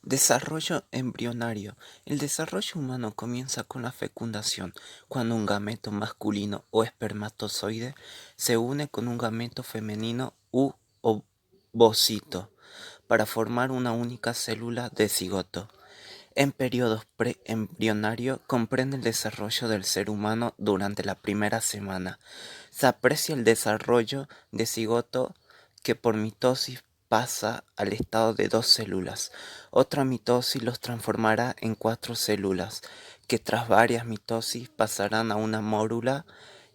Desarrollo embrionario. El desarrollo humano comienza con la fecundación, cuando un gameto masculino o espermatozoide se une con un gameto femenino u ovocito para formar una única célula de cigoto. En periodos preembrionario comprende el desarrollo del ser humano durante la primera semana. Se aprecia el desarrollo de cigoto que por mitosis pasa al estado de 2 células. Otra mitosis los transformará en 4 células, que tras varias mitosis pasarán a una mórula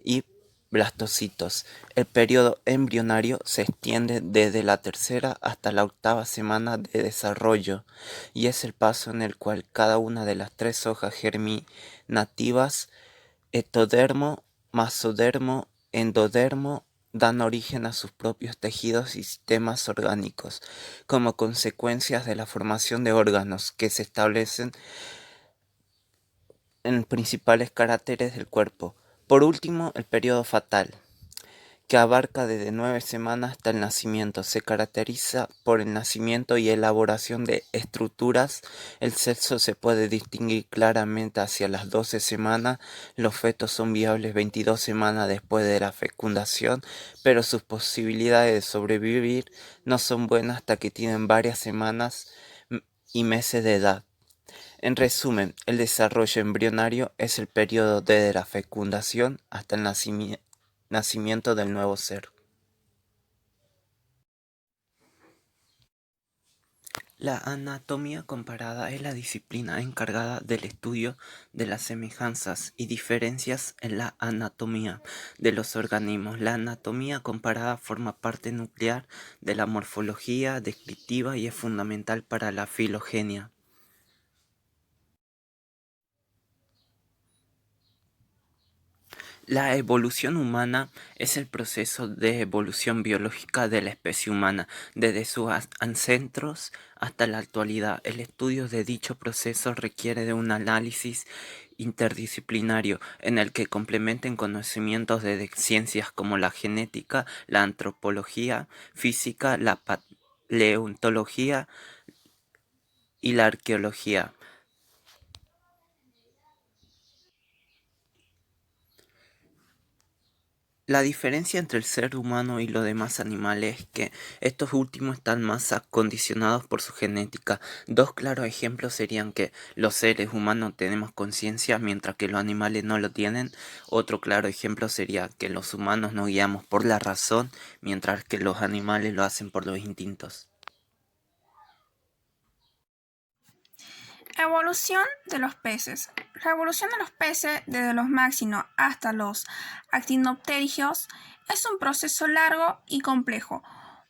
y blastocitos. El periodo embrionario se extiende desde la tercera hasta la 8ª semana de desarrollo y es el paso en el cual cada una de las 3 hojas germinativas, ectodermo, mesodermo, endodermo, dan origen a sus propios tejidos y sistemas orgánicos, como consecuencias de la formación de órganos que se establecen en principales caracteres del cuerpo. Por último, el periodo fetal, que abarca desde 9 semanas hasta el nacimiento. Se caracteriza por el nacimiento y elaboración de estructuras. El sexo se puede distinguir claramente hacia las 12 semanas. Los fetos son viables 22 semanas después de la fecundación, pero sus posibilidades de sobrevivir no son buenas hasta que tienen varias semanas y meses de edad. En resumen, el desarrollo embrionario es el periodo desde la fecundación hasta el nacimiento del nuevo ser. La anatomía comparada es la disciplina encargada del estudio de las semejanzas y diferencias en la anatomía de los organismos. La anatomía comparada forma parte nuclear de la morfología descriptiva y es fundamental para la filogenia. La evolución humana es el proceso de evolución biológica de la especie humana, desde sus ancestros hasta la actualidad. El estudio de dicho proceso requiere de un análisis interdisciplinario en el que complementen conocimientos de ciencias como la genética, la antropología, física, la paleontología y la arqueología. La diferencia entre el ser humano y los demás animales es que estos últimos están más acondicionados por su genética. Dos claros ejemplos serían que los seres humanos tenemos conciencia mientras que los animales no lo tienen. Otro claro ejemplo sería que los humanos nos guiamos por la razón mientras que los animales lo hacen por los instintos. Evolución de los peces. La evolución de los peces, desde los máximos hasta los actinopterigios, es un proceso largo y complejo.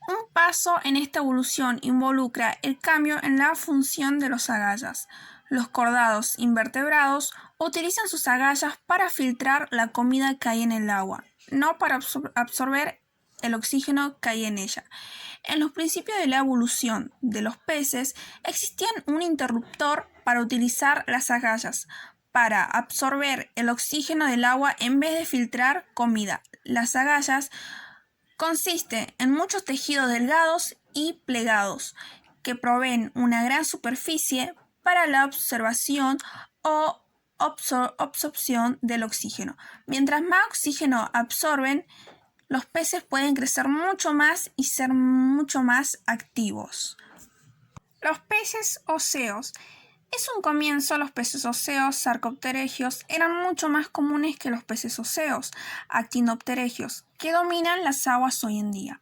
Un paso en esta evolución involucra el cambio en la función de los agallas. Los cordados invertebrados utilizan sus agallas para filtrar la comida que hay en el agua, no para absorber el oxígeno que hay en ella. En los principios de la evolución de los peces existía un interruptor para utilizar las agallas para absorber el oxígeno del agua en vez de filtrar comida. Las agallas consisten en muchos tejidos delgados y plegados que proveen una gran superficie para la observación o absorción del oxígeno. Mientras más oxígeno absorben, los peces pueden crecer mucho más y ser mucho más activos. Los peces óseos. En un comienzo, los peces óseos sarcopterygios eran mucho más comunes que los peces óseos actinopterygios, que dominan las aguas hoy en día.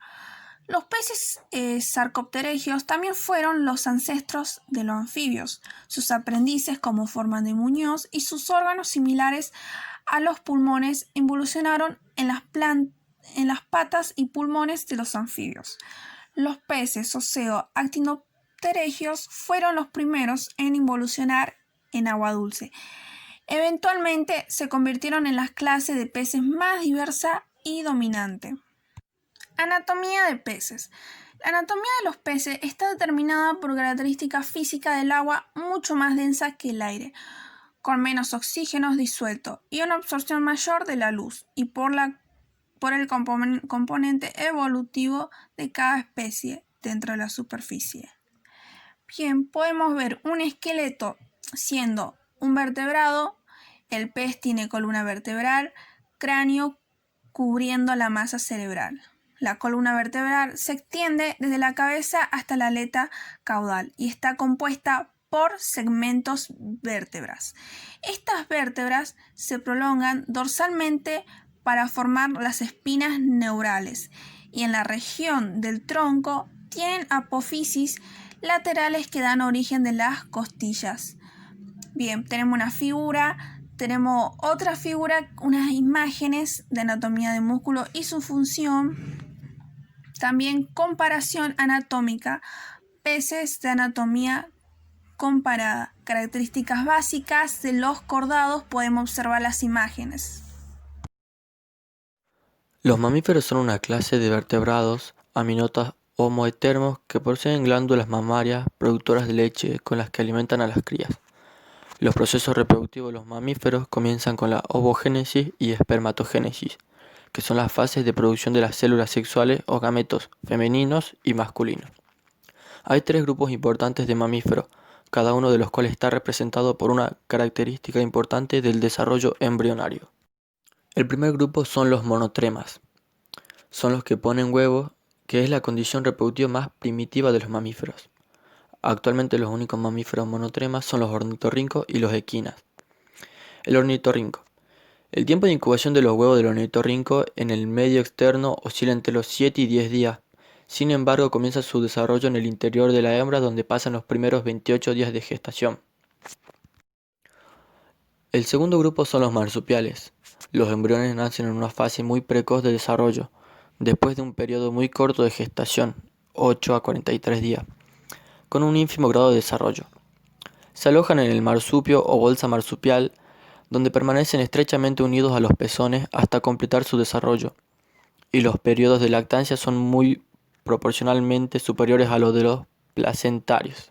Los peces sarcopterygios también fueron los ancestros de los anfibios. Sus aprendices como forma de muñoz y sus órganos similares a los pulmones evolucionaron en las patas y pulmones de los anfibios. Los peces óseo actinopterygios fueron los primeros en evolucionar en agua dulce. Eventualmente se convirtieron en las clases de peces más diversa y dominante. Anatomía de peces. La anatomía de los peces está determinada por características físicas del agua mucho más densa que el aire, con menos oxígeno disuelto y una absorción mayor de la luz, y por el componente evolutivo de cada especie dentro de la superficie. Bien, podemos ver un esqueleto siendo un vertebrado, el pez tiene columna vertebral, cráneo cubriendo la masa cerebral. La columna vertebral se extiende desde la cabeza hasta la aleta caudal y está compuesta por segmentos vértebras. Estas vértebras se prolongan dorsalmente para formar las espinas neurales y en la región del tronco tienen apófisis laterales que dan origen de las costillas. Bien, tenemos una figura, tenemos otra figura, unas imágenes de anatomía de músculo y su función. También comparación anatómica, peces de anatomía comparada. Características básicas de los cordados, podemos observar las imágenes. Los mamíferos son una clase de vertebrados, aminotas homoetermos que poseen glándulas mamarias productoras de leche con las que alimentan a las crías. Los procesos reproductivos de los mamíferos comienzan con la ovogénesis y espermatogénesis, que son las fases de producción de las células sexuales o gametos femeninos y masculinos. Hay tres grupos importantes de mamíferos, cada uno de los cuales está representado por una característica importante del desarrollo embrionario. El primer grupo son los monotremas. Son los que ponen huevos, que es la condición reproductiva más primitiva de los mamíferos. Actualmente los únicos mamíferos monotremas son los ornitorrincos y los equinas. El ornitorrinco. El tiempo de incubación de los huevos del ornitorrinco en el medio externo oscila entre los 7 y 10 días. Sin embargo, comienza su desarrollo en el interior de la hembra, donde pasan los primeros 28 días de gestación. El segundo grupo son los marsupiales. Los embriones nacen en una fase muy precoz de desarrollo, después de un periodo muy corto de gestación, 8 a 43 días, con un ínfimo grado de desarrollo. Se alojan en el marsupio o bolsa marsupial, donde permanecen estrechamente unidos a los pezones hasta completar su desarrollo, y los periodos de lactancia son muy proporcionalmente superiores a los de los placentarios.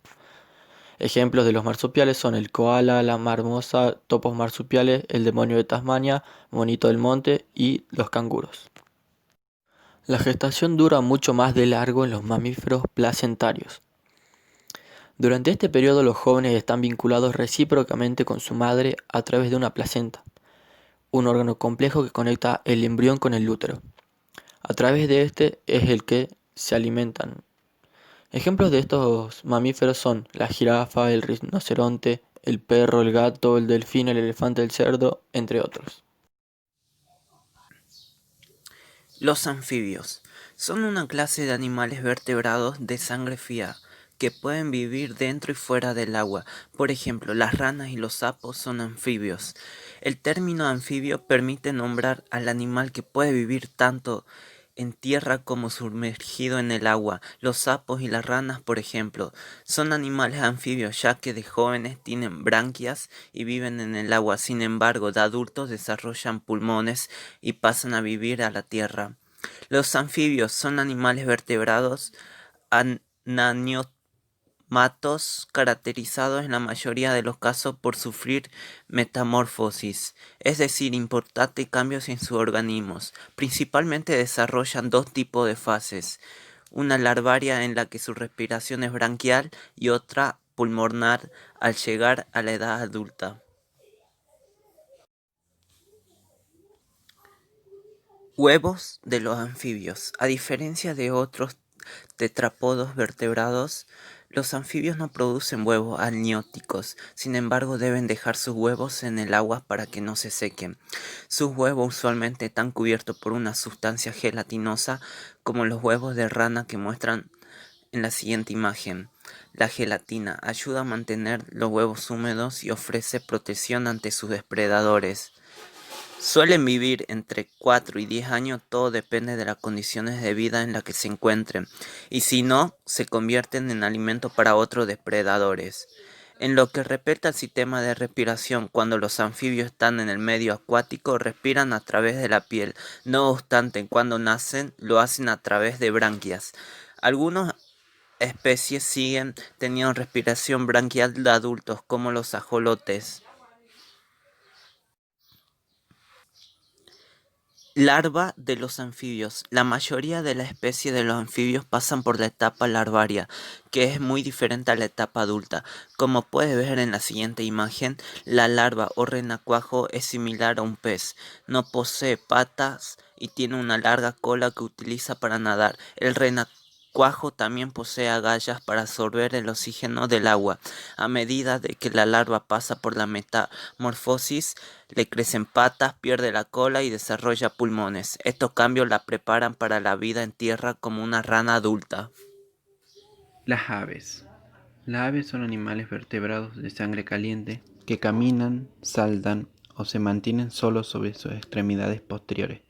Ejemplos de los marsupiales son el koala, la marmosa, topos marsupiales, el demonio de Tasmania, monito del monte y los canguros. La gestación dura mucho más de largo en los mamíferos placentarios. Durante este periodo los jóvenes están vinculados recíprocamente con su madre a través de una placenta, un órgano complejo que conecta el embrión con el útero. A través de este es el que se alimentan. Ejemplos de estos mamíferos son la jirafa, el rinoceronte, el perro, el gato, el delfín, el elefante, el cerdo, entre otros. Los anfibios son una clase de animales vertebrados de sangre fría que pueden vivir dentro y fuera del agua. Por ejemplo, las ranas y los sapos son anfibios. El término anfibio permite nombrar al animal que puede vivir tanto en tierra como sumergido en el agua. Los sapos y las ranas, por ejemplo, son animales anfibios ya que de jóvenes tienen branquias y viven en el agua. Sin embargo, de adultos desarrollan pulmones y pasan a vivir a la tierra. Los anfibios son animales vertebrados ananiomatos caracterizados en la mayoría de los casos por sufrir metamorfosis, es decir, importantes cambios en sus organismos. Principalmente desarrollan dos tipos de fases, una larvaria en la que su respiración es branquial y otra pulmonar al llegar a la edad adulta. Huevos de los anfibios. A diferencia de otros tetrápodos vertebrados, los anfibios no producen huevos amnióticos, sin embargo deben dejar sus huevos en el agua para que no se sequen. Sus huevos usualmente están cubiertos por una sustancia gelatinosa como los huevos de rana que muestran en la siguiente imagen. La gelatina ayuda a mantener los huevos húmedos y ofrece protección ante sus depredadores. Suelen vivir entre 4 y 10 años, todo depende de las condiciones de vida en las que se encuentren, y si no, se convierten en alimento para otros depredadores. En lo que respecta al sistema de respiración, cuando los anfibios están en el medio acuático, respiran a través de la piel. No obstante, cuando nacen, lo hacen a través de branquias. Algunas especies siguen teniendo respiración branquial de adultos, como los ajolotes. Larva de los anfibios. La mayoría de las especies de los anfibios pasan por la etapa larvaria, que es muy diferente a la etapa adulta. Como puedes ver en la siguiente imagen, la larva o renacuajo es similar a un pez. No posee patas y tiene una larga cola que utiliza para nadar. El renacuajo también posee agallas para absorber el oxígeno del agua. A medida de que la larva pasa por la metamorfosis, le crecen patas, pierde la cola y desarrolla pulmones. Estos cambios la preparan para la vida en tierra como una rana adulta. Las aves. Las aves son animales vertebrados de sangre caliente que caminan, saltan o se mantienen solos sobre sus extremidades posteriores,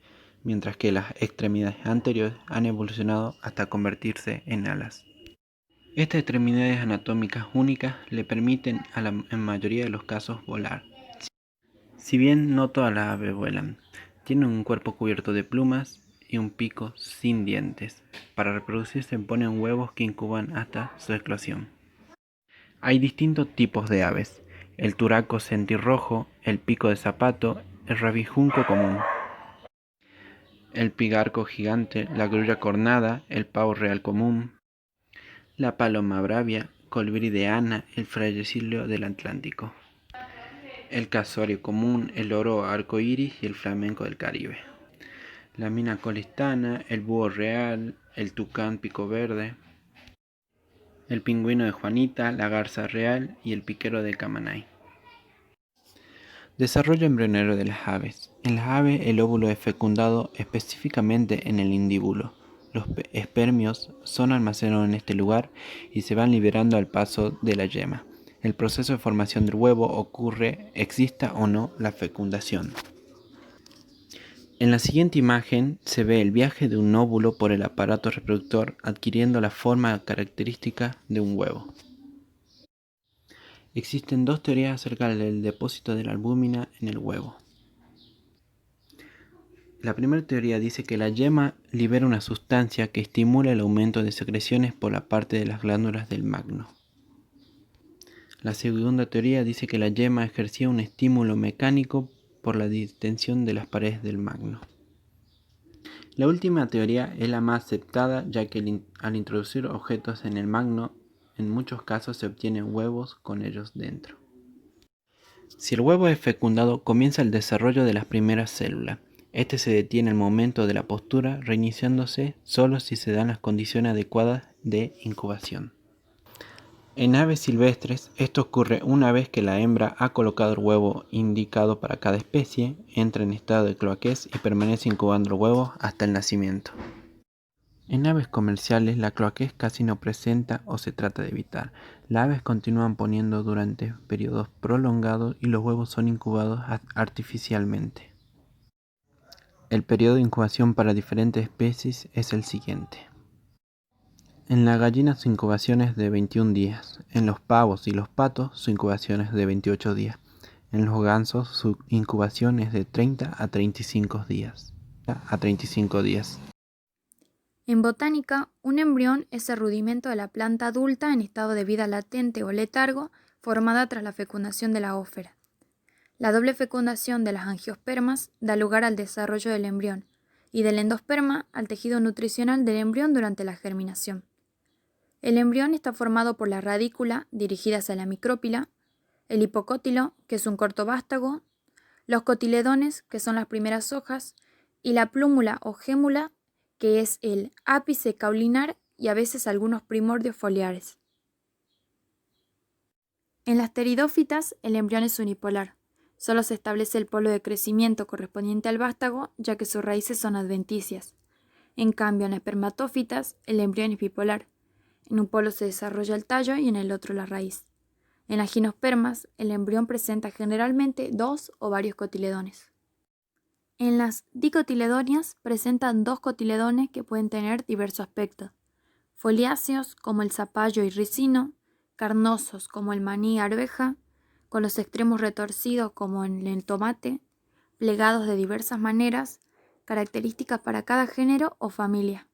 mientras que las extremidades anteriores han evolucionado hasta convertirse en alas. Estas extremidades anatómicas únicas le permiten en mayoría de los casos volar. Si bien no todas las aves vuelan, tienen un cuerpo cubierto de plumas y un pico sin dientes. Para reproducirse ponen huevos que incuban hasta su eclosión. Hay distintos tipos de aves: el turaco centirrojo, el pico de zapato, el rabijunco común, el pigarco gigante, la grulla cornada, el pavo real común, la paloma bravia, colibrí de Ana, el frailecillo del Atlántico, el casuario común, el oro arcoíris y el flamenco del Caribe, la mina colistana, el búho real, el tucán pico verde, el pingüino de Juanita, la garza real y el piquero de Camanay. Desarrollo embrionero de las aves. En las aves el óvulo es fecundado específicamente en el indíbulo. Los espermios son almacenados en este lugar y se van liberando al paso de la yema. El proceso de formación del huevo ocurre, exista o no la fecundación. En la siguiente imagen se ve el viaje de un óvulo por el aparato reproductor adquiriendo la forma característica de un huevo. Existen dos teorías acerca del depósito de la albúmina en el huevo. La primera teoría dice que la yema libera una sustancia que estimula el aumento de secreciones por la parte de las glándulas del magno. La segunda teoría dice que la yema ejercía un estímulo mecánico por la distensión de las paredes del magno. La última teoría es la más aceptada, ya que al introducir objetos en el magno, en muchos casos se obtienen huevos con ellos dentro. Si el huevo es fecundado, comienza el desarrollo de las primeras células. Este se detiene al momento de la postura, reiniciándose solo si se dan las condiciones adecuadas de incubación. En aves silvestres, esto ocurre una vez que la hembra ha colocado el huevo indicado para cada especie, entra en estado de cloaquez y permanece incubando el huevo hasta el nacimiento. En aves comerciales, la cloaquez casi no presenta o se trata de evitar. Las aves continúan poniendo durante periodos prolongados y los huevos son incubados artificialmente. El periodo de incubación para diferentes especies es el siguiente. En la gallina su incubación es de 21 días, en los pavos y los patos su incubación es de 28 días, en los gansos su incubación es de 30 a 35 días. En botánica, un embrión es el rudimento de la planta adulta en estado de vida latente o letargo formada tras la fecundación de la ósfera. La doble fecundación de las angiospermas da lugar al desarrollo del embrión y del endosperma al tejido nutricional del embrión durante la germinación. El embrión está formado por la radícula, dirigida hacia la micrópila, el hipocótilo, que es un corto vástago, los cotiledones, que son las primeras hojas, y la plúmula o gémula, que es el ápice caulinar y a veces algunos primordios foliares. En las pteridófitas, el embrión es unipolar. Solo se establece el polo de crecimiento correspondiente al vástago, ya que sus raíces son adventicias. En cambio, en las espermatófitas, el embrión es bipolar. En un polo se desarrolla el tallo y en el otro la raíz. En las gimnospermas, el embrión presenta generalmente dos o varios cotiledones. En las dicotiledóneas presentan dos cotiledones que pueden tener diversos aspectos: foliáceos como el zapallo y ricino, carnosos como el maní y arveja, con los extremos retorcidos como en el tomate, plegados de diversas maneras, características para cada género o familia.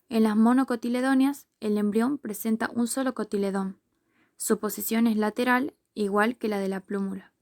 En las monocotiledóneas, el embrión presenta un solo cotiledón. Su posición es lateral, igual que la de la plúmula.